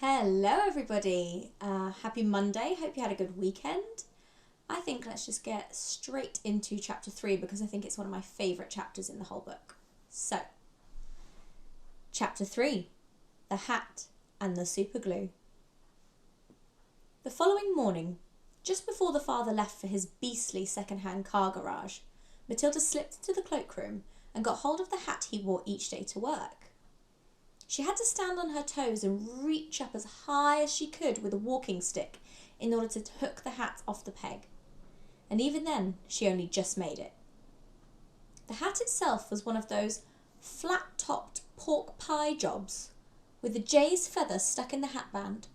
Hello everybody, happy Monday, hope you had a good weekend. I think let's just get straight into chapter 3 because I think it's one of my favourite chapters in the whole book. So, chapter 3, The Hat and the Superglue. The following morning, just before the father left for his beastly second-hand car garage, Matilda slipped into the cloakroom and got hold of the hat he wore each day to work. She had to stand on her toes and reach up as high as she could with a walking stick in order to hook the hat off the peg. And even then, she only just made it. The hat itself was one of those flat-topped pork pie jobs with a jay's feather stuck in the hatband,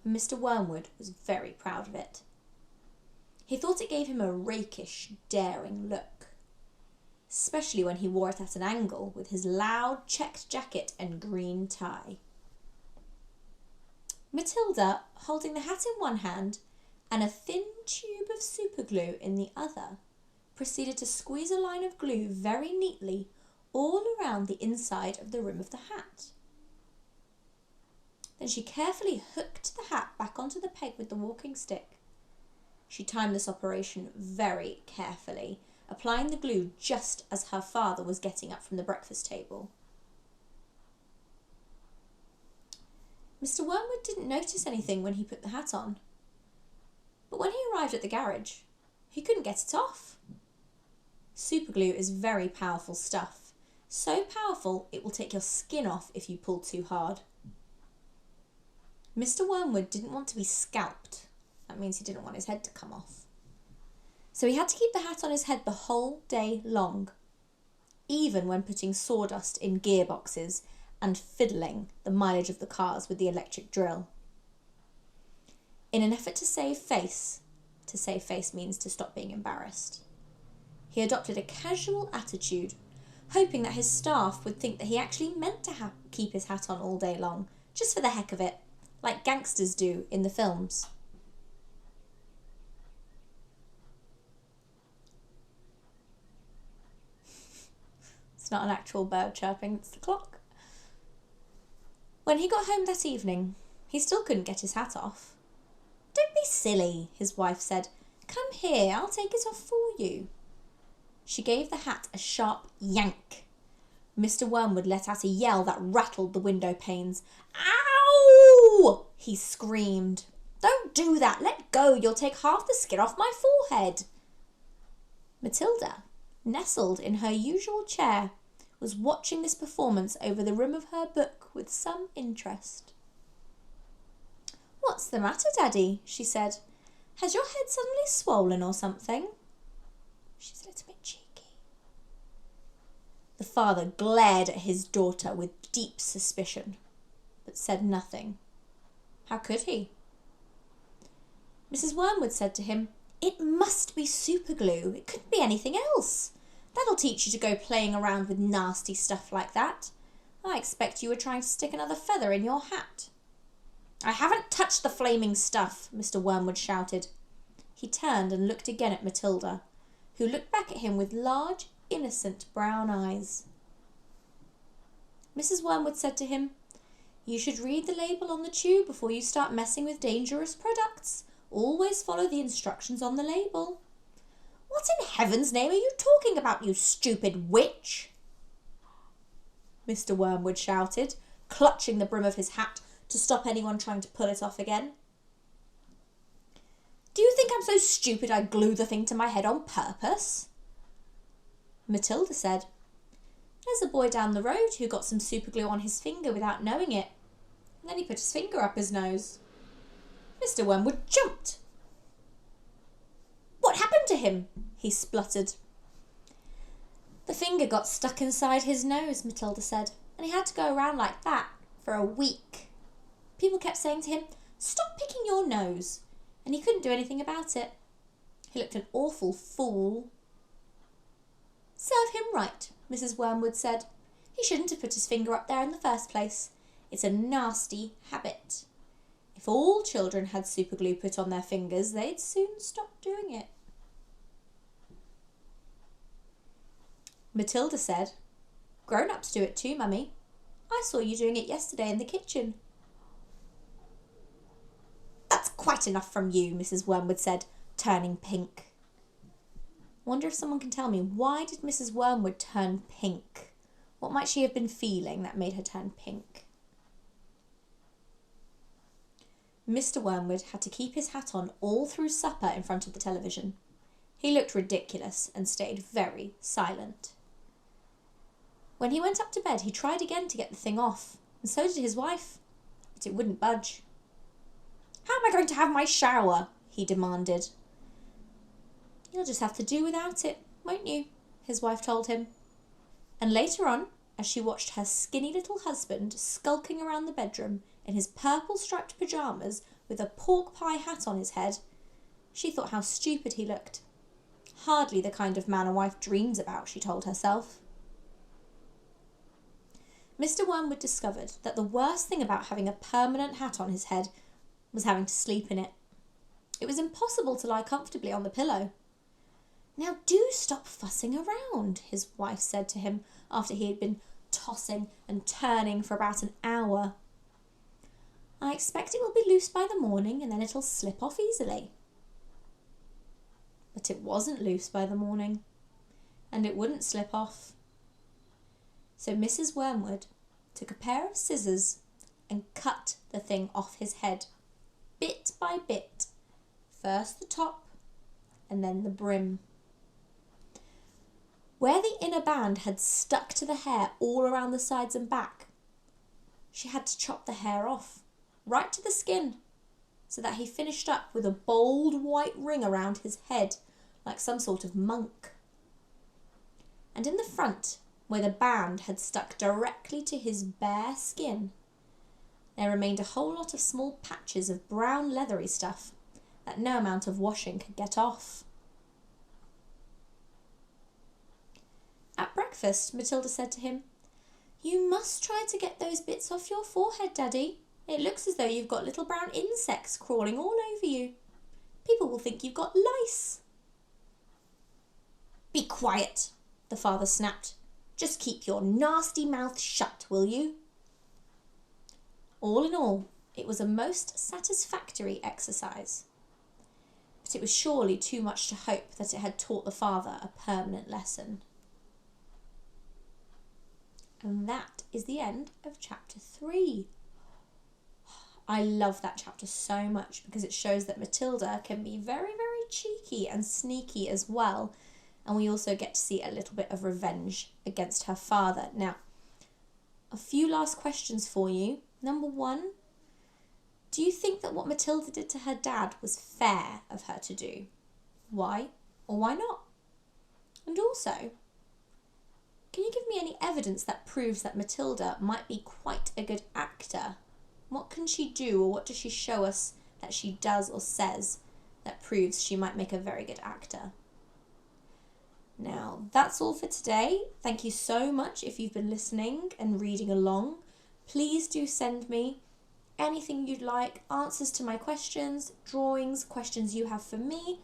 and Mr. Wormwood was very proud of it. He thought it gave him a rakish, daring look, especially when he wore it at an angle with his loud checked jacket and green tie. Matilda, holding the hat in one hand and a thin tube of superglue in the other, proceeded to squeeze a line of glue very neatly all around the inside of the rim of the hat. Then she carefully hooked the hat back onto the peg with the walking stick. She timed this operation very carefully, applying the glue just as her father was getting up from the breakfast table. Mr. Wormwood didn't notice anything when he put the hat on, but when he arrived at the garage, he couldn't get it off. Superglue is very powerful stuff, so powerful it will take your skin off if you pull too hard. Mr. Wormwood didn't want to be scalped. That means he didn't want his head to come off. So he had to keep the hat on his head the whole day long, even when putting sawdust in gearboxes and fiddling the mileage of the cars with the electric drill. In an effort to save face means to stop being embarrassed, he adopted a casual attitude, hoping that his staff would think that he actually meant to keep his hat on all day long, just for the heck of it, like gangsters do in the films. It's not an actual bird chirping, it's the clock. When he got home that evening, he still couldn't get his hat off. "Don't be silly," his wife said. "Come here, I'll take it off for you." She gave the hat a sharp yank. Mr. Wormwood let out a yell that rattled the window panes. "Ow!" he screamed. "Don't do that, let go, you'll take half the skin off my forehead." Matilda, nestled in her usual chair, was watching this performance over the rim of her book with some interest. "What's the matter, Daddy?" she said. "Has your head suddenly swollen or something?" "She's a little bit cheeky." The father glared at his daughter with deep suspicion, but said nothing. How could he? Mrs. Wormwood said to him, "It must be superglue. It couldn't be anything else. That'll teach you to go playing around with nasty stuff like that. I expect you were trying to stick another feather in your hat." "I haven't touched the flaming stuff," Mr. Wormwood shouted. He turned and looked again at Matilda, who looked back at him with large, innocent brown eyes. Mrs. Wormwood said to him, "You should read the label on the tube before you start messing with dangerous products. Always follow the instructions on the label." "What in heaven's name are you talking about, you stupid witch?" Mr. Wormwood shouted, clutching the brim of his hat to stop anyone trying to pull it off again. "Do you think I'm so stupid I'd glue the thing to my head on purpose?" Matilda said, "There's a boy down the road who got some superglue on his finger without knowing it, and then he put his finger up his nose." Mr. Wormwood jumped. "What happened to him?" he spluttered. "The finger got stuck inside his nose," Matilda said, "and he had to go around like that for a week. People kept saying to him, 'Stop picking your nose,' and he couldn't do anything about it. He looked an awful fool." "Serve him right," Mrs. Wormwood said. "He shouldn't have put his finger up there in the first place. It's a nasty habit. If all children had superglue put on their fingers, they'd soon stop doing it." Matilda said, "Grown-ups do it too, Mummy. I saw you doing it yesterday in the kitchen." quite enough from you," Mrs Wormwood said, turning pink. I wonder if someone can tell me, why did Mrs Wormwood turn pink? What might she have been feeling that made her turn pink? Mr Wormwood had to keep his hat on all through supper in front of the television. He looked ridiculous and stayed very silent. When he went up to bed, he tried again to get the thing off, and so did his wife, but it wouldn't budge. "How am I going to have my shower?" he demanded. "You'll just have to do without it, won't you?" his wife told him. And later on, as she watched her skinny little husband skulking around the bedroom in his purple striped pyjamas with a pork pie hat on his head, she thought how stupid he looked. Hardly the kind of man a wife dreams about, she told herself. Mr Wormwood discovered that the worst thing about having a permanent hat on his head was having to sleep in it. It was impossible to lie comfortably on the pillow. "Now do stop fussing around," his wife said to him after he had been tossing and turning for about an hour. "I expect it will be loose by the morning and then it'll slip off easily." But it wasn't loose by the morning, and it wouldn't slip off. So Mrs Wormwood took a pair of scissors and cut the thing off his head, bit by bit, first the top and then the brim. Where the inner band had stuck to the hair all around the sides and back, she had to chop the hair off, right to the skin, so that he finished up with a bold white ring around his head, like some sort of monk. And in the front, where the band had stuck directly to his bare skin, there remained a whole lot of small patches of brown leathery stuff that no amount of washing could get off. At breakfast, Matilda said to him, "You must try to get those bits off your forehead, Daddy. It looks as though you've got little brown insects crawling all over you. People will think you've got lice." "Be quiet," the father snapped. "Just keep your nasty mouth shut, will you?" All in all, it was a most satisfactory exercise. But it was surely too much to hope that it had taught the father a permanent lesson. And that is the end of chapter 3. I love that chapter so much because it shows that Matilda can be very, very cheeky and sneaky as well. And we also get to see a little bit of revenge against her father. Now, a few last questions for you. Number 1, do you think that what Matilda did to her dad was fair of her to do? Why or why not? And also, can you give me any evidence that proves that Matilda might be quite a good actor? What can she do, or what does she show us that she does or says that proves she might make a very good actor? Now, that's all for today. Thank you so much if you've been listening and reading along. Please do send me anything you'd like, answers to my questions, drawings, questions you have for me,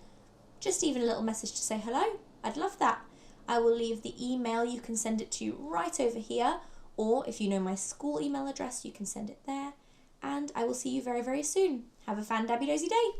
just even a little message to say hello. I'd love that. I will leave the email you can send it to right over here, or if you know my school email address, you can send it there. And I will see you very, very soon. Have a fan-dabby-dozy day.